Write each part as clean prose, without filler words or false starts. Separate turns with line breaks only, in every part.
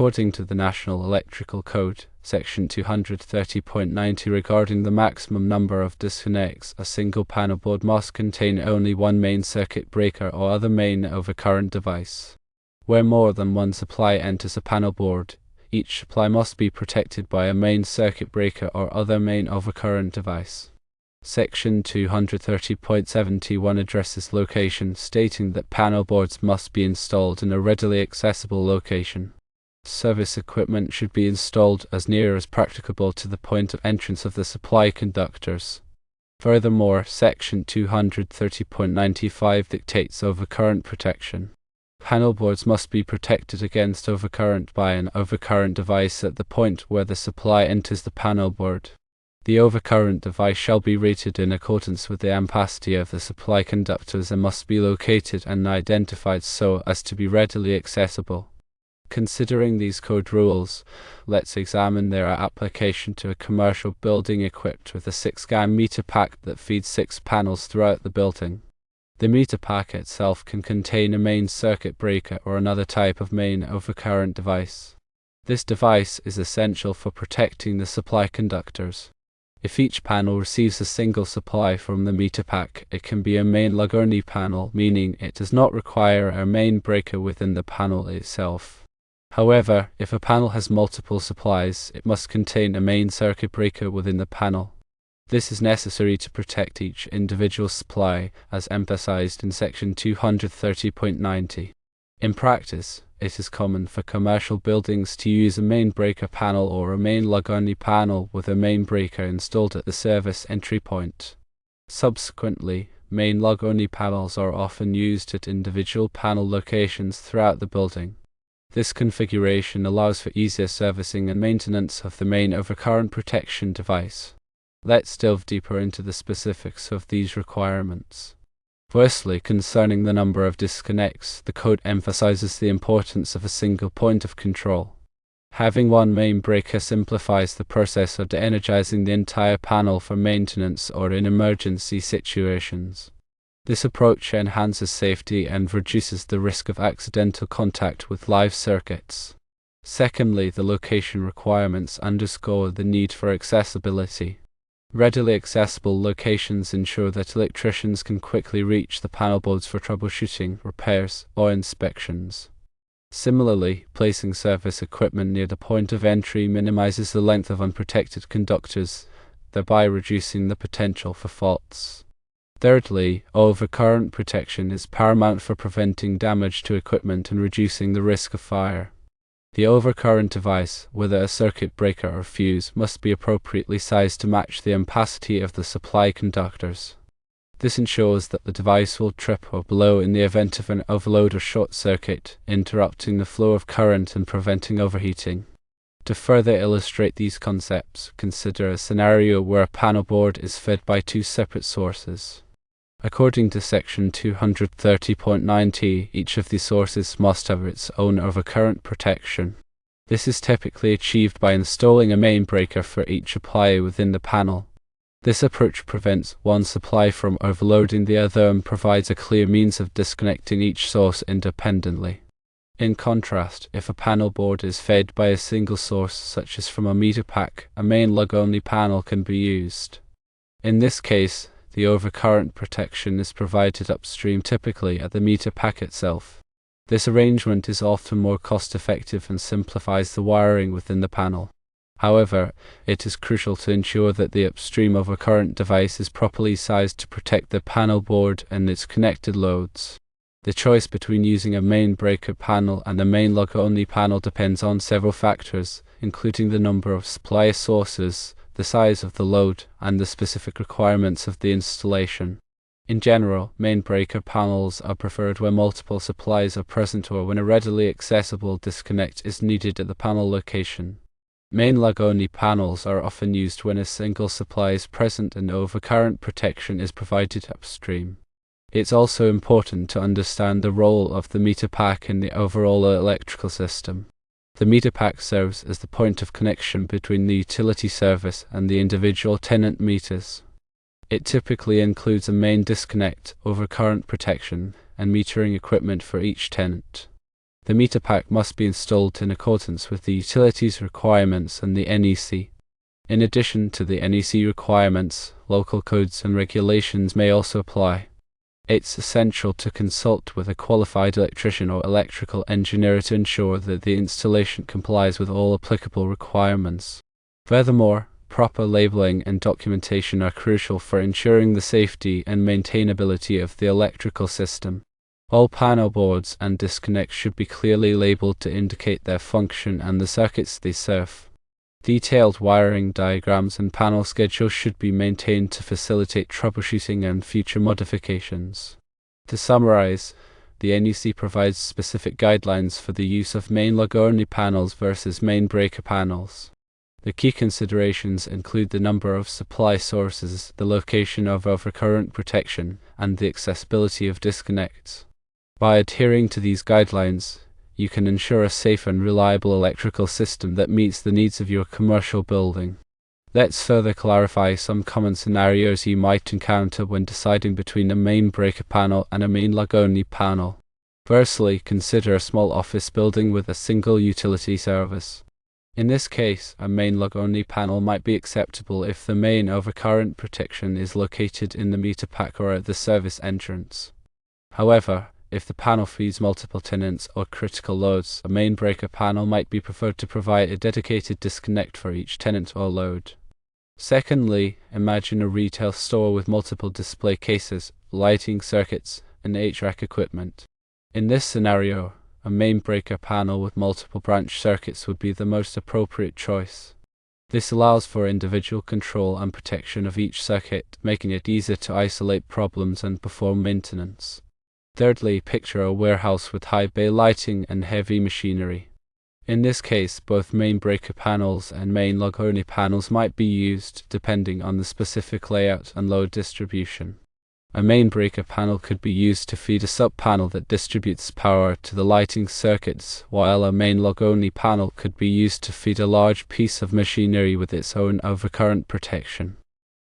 According to the National Electrical Code, Section 230.90 regarding the maximum number of disconnects, a single panel board must contain only one main circuit breaker or other main overcurrent device. Where more than one supply enters a panel board, each supply must be protected by a main circuit breaker or other main overcurrent device. Section 230.71 addresses location, stating that panel boards must be installed in a readily accessible location. Service equipment should be installed as near as practicable to the point of entrance of the supply conductors. Furthermore, Section 230.95 dictates overcurrent protection. Panel boards must be protected against overcurrent by an overcurrent device at the point where the supply enters the panel board. The overcurrent device shall be rated in accordance with the ampacity of the supply conductors and must be located and identified so as to be readily accessible. Considering these code rules, let's examine their application to a commercial building equipped with a 6-GaN meter pack that feeds 6 panels throughout the building. The meter pack itself can contain a main circuit breaker or another type of main overcurrent device. This device is essential for protecting the supply conductors. If each panel receives a single supply from the meter pack, it can be a main lug-only panel, meaning it does not require a main breaker within the panel itself. However, if a panel has multiple supplies, it must contain a main circuit breaker within the panel. This is necessary to protect each individual supply, as emphasized in Section 230.90. In practice, it is common for commercial buildings to use a main breaker panel or a main lug-only panel with a main breaker installed at the service entry point. Subsequently, main lug-only panels are often used at individual panel locations throughout the building. This configuration allows for easier servicing and maintenance of the main overcurrent protection device. Let's delve deeper into the specifics of these requirements. Firstly, concerning the number of disconnects, the code emphasizes the importance of a single point of control. Having one main breaker simplifies the process of de-energizing the entire panel for maintenance or in emergency situations. This approach enhances safety and reduces the risk of accidental contact with live circuits. Secondly, the location requirements underscore the need for accessibility. Readily accessible locations ensure that electricians can quickly reach the panel boards for troubleshooting, repairs, or inspections. Similarly, placing service equipment near the point of entry minimizes the length of unprotected conductors, thereby reducing the potential for faults. Thirdly, overcurrent protection is paramount for preventing damage to equipment and reducing the risk of fire. The overcurrent device, whether a circuit breaker or fuse, must be appropriately sized to match the ampacity of the supply conductors. This ensures that the device will trip or blow in the event of an overload or short circuit, interrupting the flow of current and preventing overheating. To further illustrate these concepts, consider a scenario where a panel board is fed by 2 separate sources. According to Section 230.90, each of these sources must have its own overcurrent protection. This is typically achieved by installing a main breaker for each supply within the panel. This approach prevents one supply from overloading the other and provides a clear means of disconnecting each source independently. In contrast, if a panel board is fed by a single source, such as from a meter pack, a main lug-only panel can be used. In this case, the overcurrent protection is provided upstream, typically at the meter pack itself. This arrangement is often more cost-effective and simplifies the wiring within the panel. However, it is crucial to ensure that the upstream overcurrent device is properly sized to protect the panel board and its connected loads. The choice between using a main breaker panel and a main lug-only panel depends on several factors, including the number of supply sources, the size of the load, and the specific requirements of the installation. In general, main breaker panels are preferred where multiple supplies are present or when a readily accessible disconnect is needed at the panel location. Main lug-only panels are often used when a single supply is present and overcurrent protection is provided upstream. It's also important to understand the role of the meter pack in the overall electrical system. The meter pack serves as the point of connection between the utility service and the individual tenant meters. It typically includes a main disconnect, overcurrent protection, and metering equipment for each tenant. The meter pack must be installed in accordance with the utilities requirements and the NEC. In addition to the NEC requirements, local codes and regulations may also apply. It's essential to consult with a qualified electrician or electrical engineer to ensure that the installation complies with all applicable requirements. Furthermore, proper labeling and documentation are crucial for ensuring the safety and maintainability of the electrical system. All panel boards and disconnects should be clearly labeled to indicate their function and the circuits they serve. Detailed wiring diagrams and panel schedules should be maintained to facilitate troubleshooting and future modifications. To summarize, the NEC provides specific guidelines for the use of main lug-only panels versus main breaker panels. The key considerations include the number of supply sources, the location of overcurrent protection, and the accessibility of disconnects. By adhering to these guidelines, you can ensure a safe and reliable electrical system that meets the needs of your commercial building. Let's further clarify some common scenarios you might encounter when deciding between a main breaker panel and a main lug-only panel. Firstly, consider a small office building with a single utility service. In this case, a main lug-only panel might be acceptable if the main overcurrent protection is located in the meter pack or at the service entrance. However, if the panel feeds multiple tenants or critical loads, a main breaker panel might be preferred to provide a dedicated disconnect for each tenant or load. Secondly, imagine a retail store with multiple display cases, lighting circuits, and HVAC equipment. In this scenario, a main breaker panel with multiple branch circuits would be the most appropriate choice. This allows for individual control and protection of each circuit, making it easier to isolate problems and perform maintenance. Thirdly, picture a warehouse with high bay lighting and heavy machinery. In this case, both main breaker panels and main lug-only panels might be used depending on the specific layout and load distribution. A main breaker panel could be used to feed a sub-panel that distributes power to the lighting circuits, while a main lug-only panel could be used to feed a large piece of machinery with its own overcurrent protection.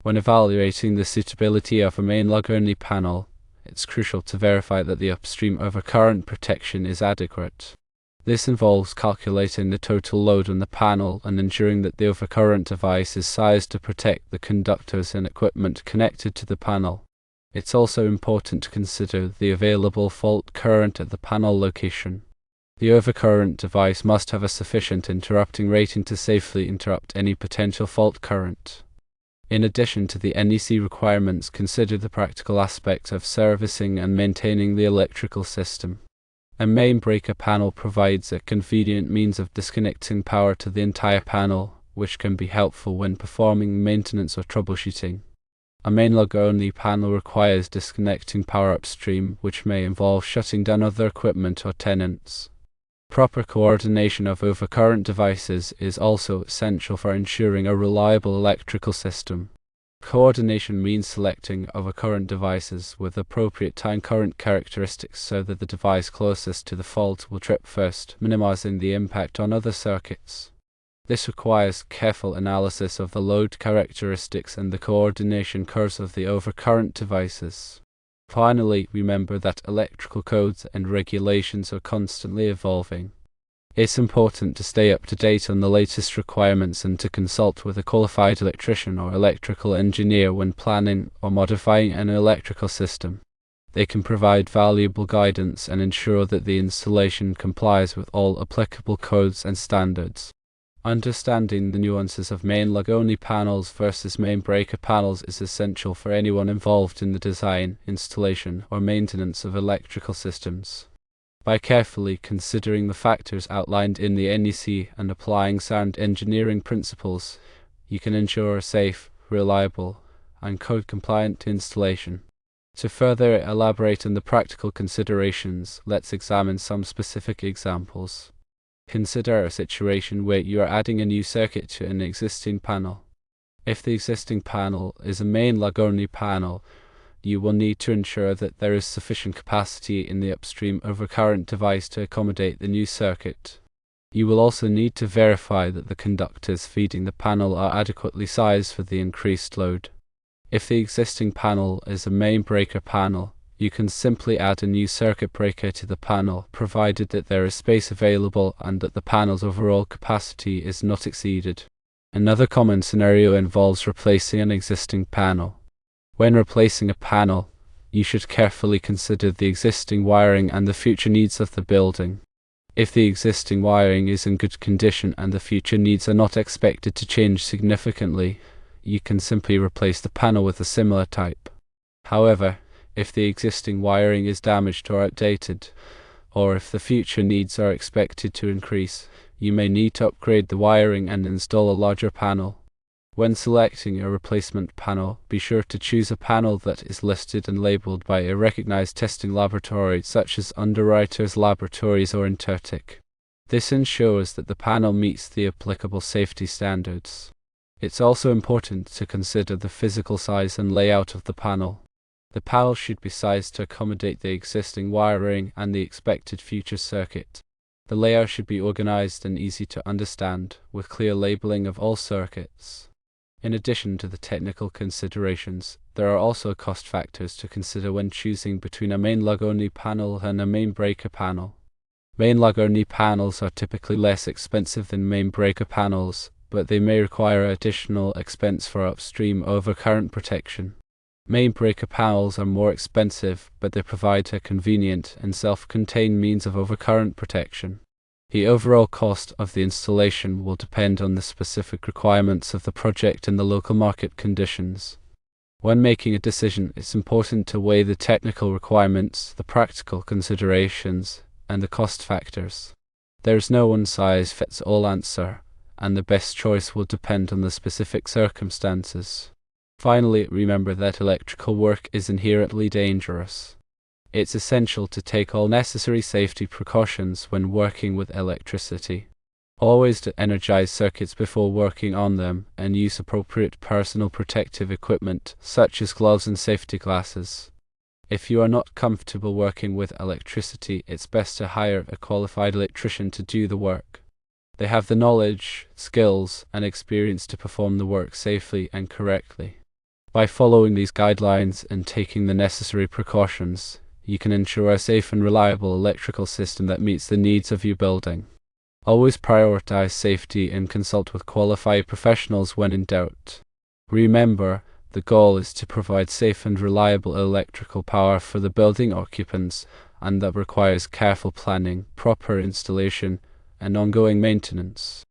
When evaluating the suitability of a main lug-only panel, it's crucial to verify that the upstream overcurrent protection is adequate. This involves calculating the total load on the panel and ensuring that the overcurrent device is sized to protect the conductors and equipment connected to the panel. It's also important to consider the available fault current at the panel location. The overcurrent device must have a sufficient interrupting rating to safely interrupt any potential fault current. In addition to the NEC requirements, consider the practical aspect of servicing and maintaining the electrical system. A main breaker panel provides a convenient means of disconnecting power to the entire panel, which can be helpful when performing maintenance or troubleshooting. A main lug-only panel requires disconnecting power upstream, which may involve shutting down other equipment or tenants. Proper coordination of overcurrent devices is also essential for ensuring a reliable electrical system. Coordination means selecting overcurrent devices with appropriate time current characteristics so that the device closest to the fault will trip first, minimizing the impact on other circuits. This requires careful analysis of the load characteristics and the coordination curves of the overcurrent devices. Finally, remember that electrical codes and regulations are constantly evolving. It's important to stay up to date on the latest requirements and to consult with a qualified electrician or electrical engineer when planning or modifying an electrical system. They can provide valuable guidance and ensure that the installation complies with all applicable codes and standards. Understanding the nuances of main lug-only panels versus main breaker panels is essential for anyone involved in the design, installation, or maintenance of electrical systems. By carefully considering the factors outlined in the NEC and applying sound engineering principles, you can ensure a safe, reliable, and code-compliant installation. To further elaborate on the practical considerations, let's examine some specific examples. Consider a situation where you are adding a new circuit to an existing panel. If the existing panel is a main lug-only panel, you will need to ensure that there is sufficient capacity in the upstream overcurrent device to accommodate the new circuit. You will also need to verify that the conductors feeding the panel are adequately sized for the increased load. If the existing panel is a main breaker panel, You can simply add a new circuit breaker to the panel, provided that there is space available and that the panel's overall capacity is not exceeded. Another common scenario involves replacing an existing panel. When replacing a panel, you should carefully consider the existing wiring and the future needs of the building. If the existing wiring is in good condition and the future needs are not expected to change significantly, you can simply replace the panel with a similar type. However, if the existing wiring is damaged or outdated, or if the future needs are expected to increase, you may need to upgrade the wiring and install a larger panel. When selecting a replacement panel, be sure to choose a panel that is listed and labeled by a recognized testing laboratory such as Underwriters Laboratories or Intertek. This ensures that the panel meets the applicable safety standards. It's also important to consider the physical size and layout of the panel. The panel should be sized to accommodate the existing wiring and the expected future circuit. The layout should be organized and easy to understand, with clear labeling of all circuits. In addition to the technical considerations, there are also cost factors to consider when choosing between a main lug-only panel and a main breaker panel. Main lug-only panels are typically less expensive than main breaker panels, but they may require additional expense for upstream overcurrent protection. Main breaker panels are more expensive, but they provide a convenient and self-contained means of overcurrent protection. The overall cost of the installation will depend on the specific requirements of the project and the local market conditions. When making a decision, it's important to weigh the technical requirements, the practical considerations, and the cost factors. There is no one-size-fits-all answer, and the best choice will depend on the specific circumstances. Finally, remember that electrical work is inherently dangerous. It's essential to take all necessary safety precautions when working with electricity. Always to energize circuits before working on them, and use appropriate personal protective equipment, such as gloves and safety glasses. If you are not comfortable working with electricity, it's best to hire a qualified electrician to do the work. They have the knowledge, skills, and experience to perform the work safely and correctly. By following these guidelines and taking the necessary precautions, you can ensure a safe and reliable electrical system that meets the needs of your building. Always prioritize safety and consult with qualified professionals when in doubt. Remember, the goal is to provide safe and reliable electrical power for the building occupants, and that requires careful planning, proper installation, and ongoing maintenance.